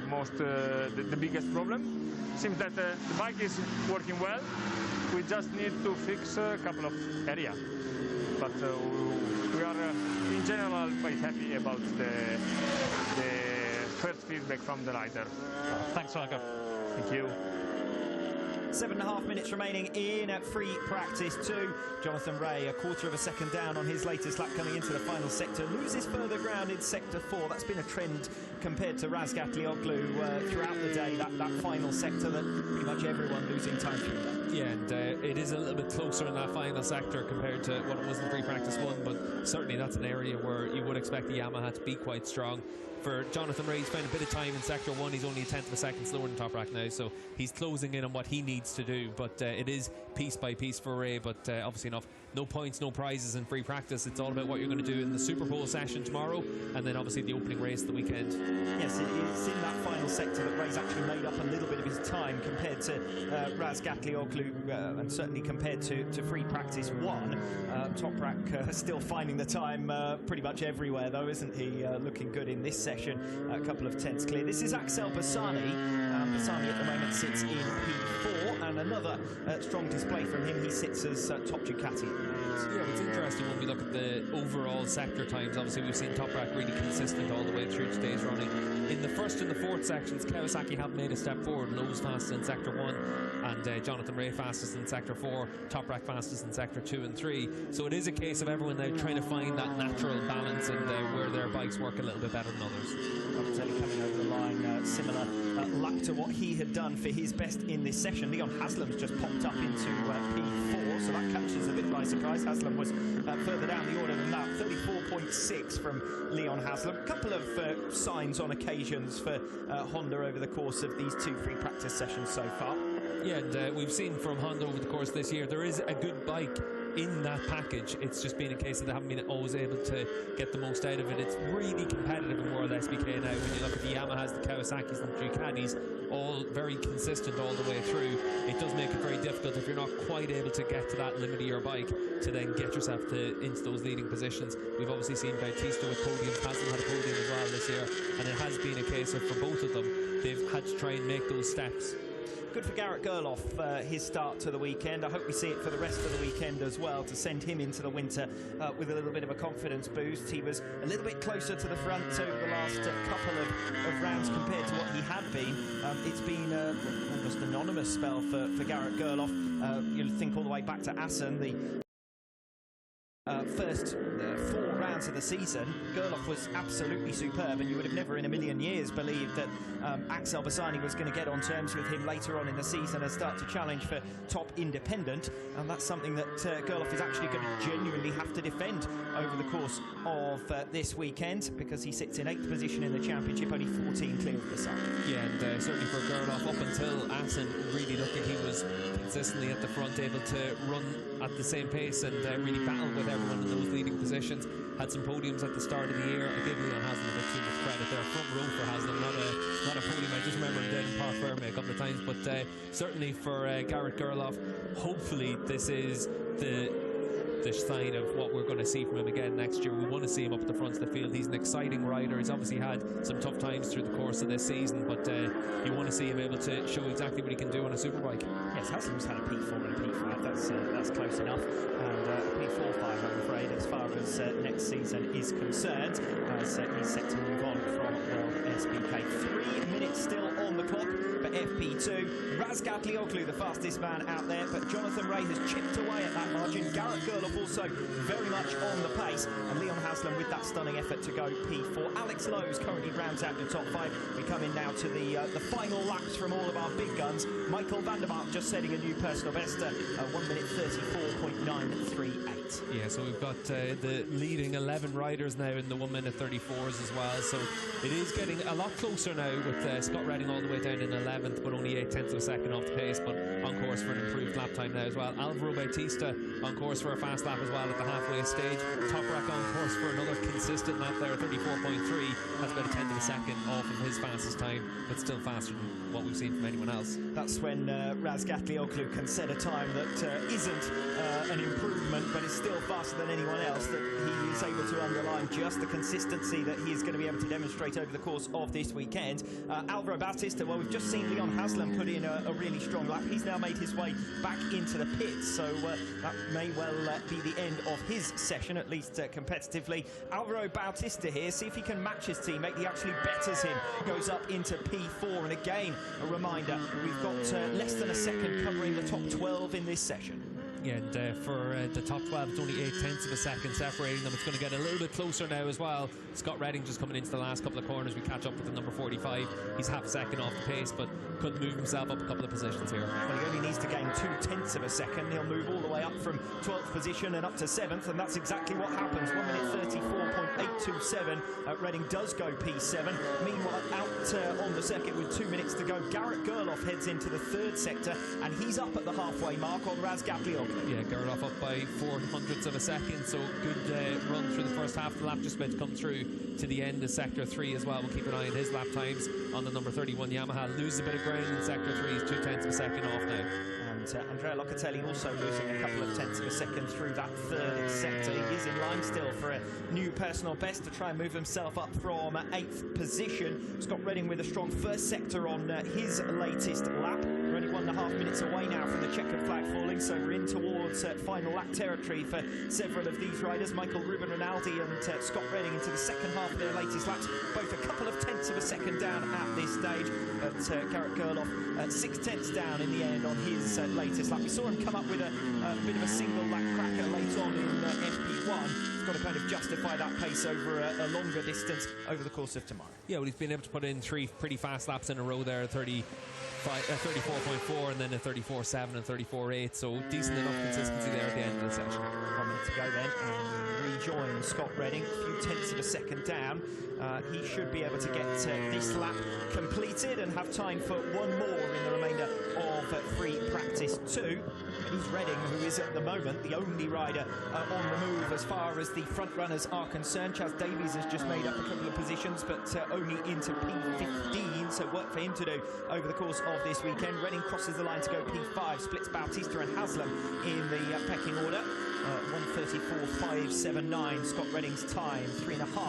the biggest problem. Seems that the bike is working well. We just need to fix a couple of areas. But we are in general quite happy about the first feedback from the rider. Thanks, Marco. Thank you. 7.5 minutes remaining in free practice 2. Jonathan Rea, a quarter of a second down on his latest lap coming into the final sector, loses further ground in sector 4. That's been a trend compared to Razgat Lioglu throughout the day, that final sector, that pretty much everyone losing time through that. Yeah, and it is a little bit closer in that final sector compared to what it was in free practice 1, but certainly that's an area where you would expect the Yamaha to be quite strong. For Jonathan Rea, he's spent a bit of time in sector 1. He's only a tenth of a second slower than Toprak now, so he's closing in on what he needs to do. But it is piece by piece for Rea, but obviously enough. No points, no prizes in free practice. It's all about what you're going to do in the Super Bowl session tomorrow, and then obviously the opening race the weekend. Yes, it is in that final sector that Rea's actually made up a little bit of his time compared to Razgat Lioglu, and certainly compared to free practice 1. Toprak still finding the time pretty much everywhere, though, isn't he? Looking good in this session. A couple of tenths clear. This is Axel Bassani. Bassani at the moment sits in P4, and another strong display from him. He sits as top Ducati. Yeah, it's interesting when we look at the overall sector times. Obviously, we've seen Toprak really consistent all the way through today's running. In the first and the fourth sections, Kawasaki have made a step forward. Lowe's fastest in sector 1, and Jonathan Rea fastest in sector 4, Toprak fastest in sector 2 and 3. So it is a case of everyone now trying to find that natural balance and where their bikes work a little bit better than others. Balotelli coming over the line, similar lap to what he had done for his best in this session. Leon Haslam's just popped up into P4, so that catches a bit by surprise. Haslam was further down the order than that. 34.6 from Leon Haslam. A couple of signs on occasions for Honda over the course of these 2 free practice sessions so far. Yeah, and we've seen from Honda over the course of this year, there is a good bike in that package. It's just been a case that they haven't been always able to get the most out of it. It's really competitive in World SBK now. When you look at the Yamahas, the Kawasaki's and the Ducatis, all very consistent all the way through. It does make it very difficult if you're not quite able to get to that limit of your bike to then get yourself into those leading positions. We've obviously seen Bautista with podiums. Hasil had a podium as well this year, and it has been a case of, for both of them, they've had to try and make those steps. Good for Garrett Gerloff, his start to the weekend. I hope we see it for the rest of the weekend as well, to send him into the winter with a little bit of a confidence boost. He was a little bit closer to the front over the last couple of rounds compared to what he had been. It's been almost anonymous spell for Garrett Gerloff. You'll think all the way back to Assen, the first 4 rounds of the season. Gerloff was absolutely superb, and you would have never in a million years believed that Axel Bassani was going to get on terms with him later on in the season and start to challenge for top independent, and that's something that Gerloff is actually going to genuinely have to defend over the course of this weekend, because he sits in 8th position in the championship, only 14 clear of Bassani. Yeah, and certainly for Gerloff, up until Assen, really looking, he was consistently at the front, able to run at the same pace and really battle with everyone in those leading positions. Had some podiums at the start of the year. I gave Leon Haslam a bit too much credit there. Front row for Haslam, not a podium. I just remember him down in Park Ferme a couple of times, but certainly for Garrett Gerloff, hopefully this is the sign of what we're going to see from him again next year. We want to see him up at the front of the field. He's an exciting rider. He's obviously had some tough times through the course of this season, but you want to see him able to show exactly what he can do on a superbike. Yes, Haslam's had a P4 and a P5. That's close enough, and a P4-5, I'm afraid, as far as next season is concerned, as he's set to move on from World SBK. 3 minutes still on the clock for FP2. Razgat Lioglu, the fastest man out there, but Jonathan Rea has chipped away at that margin. Garrett Gerloff also very much on the pace, and Leon Haslam with that stunning effort to go P4. Alex Lowe's currently rounds out the top 5. We come in now to the final laps from all of our big guns. Michael van der Mark just setting a new personal best, 1 minute 34.938. Yeah, so we've got the leading 11 riders now in the 1 minute 34s as well, so it is getting a lot closer now with Scott Redding all the way down in 11th 11th, but only 8/10 of a second off the pace, but on course for an improved lap time now as well. Alvaro Bautista on course for a fast lap as well at the halfway stage. Toprak on course for another consistent lap there, 34.3. That's about 1/10 of a second off of his fastest time, but still faster than what we've seen from anyone else. That's when Razgatlioglu can set a time that isn't an improvement, but is still faster than anyone else, that he is able to underline just the consistency that he is going to be able to demonstrate over the course of this weekend. Alvaro Bautista, well, we've just seen Leon Haslam put in a really strong lap. He's now made his way back into the pits, so that may well be the end of his session, at least competitively. Alvaro Bautista here, see if he can match his teammate. He actually betters him, goes up into P4, and again, a reminder, we've got less than a second covering the top 12 in this session. Yeah, and for the top 12, it's only 8/10 of a second separating them. It's going to get a little bit closer now as well. Scott Redding just coming into the last couple of corners. We catch up with the number 45. He's half a second off the pace, but could move himself up a couple of positions here. Well, he only needs to gain 2/10 of a second. He'll move all the way up from 12th position and up to 7th, and that's exactly what happens. 1 minute 34.827. Redding does go P7. Meanwhile, out on the circuit with 2 minutes to go, Garrett Gerloff heads into the 3rd sector, and he's up at the halfway mark on Razgatlioglu. Yeah, Gerloff up by 0.04 of a second, so good run through the first half of the lap, just about to come through to the end of Sector 3 as well. We'll keep an eye on his lap times on the number 31 Yamaha. Loses a bit of ground in Sector 3, he's 2/10 of a second off now. And Andrea Locatelli also losing a couple of tenths of a second through that 3rd sector. He is in line still for a new personal best to try and move himself up from 8th position. Scott Redding with a strong 1st sector on his latest lap. We're only 1.5 minutes away now from the checkered flag falling, so we're in towards final lap territory for several of these riders. Michael Ruben Rinaldi and Scott Redding into the second half of their latest laps, both a couple of tenths of a second down at this stage. But Garrett Gerloff 6/10 down in the end on his latest lap. We saw him come up with a bit of a single lap cracker late on in FP1. He's got to kind of justify that pace over a longer distance over the course of tomorrow. Yeah, well, he's been able to put in 3 pretty fast laps in a row there, 34.4 and then a 34.7 and 34.8, so decent enough consistency there at the end of the session. 1 minute to go then, and rejoin Scott Redding, a few tenths of a second down. He should be able to get this lap completed and have time for one more in the remainder of free practice 2. It is Redding who is at the moment the only rider on the move as far as the front runners are concerned. Chaz Davies has just made up a couple of positions, but only into P15, so work for him to do over the course of this weekend. Redding crosses the line to go P5, splits Bautista and Haslam in the pecking order. 1:34.579, Scott Redding's time, 3.5.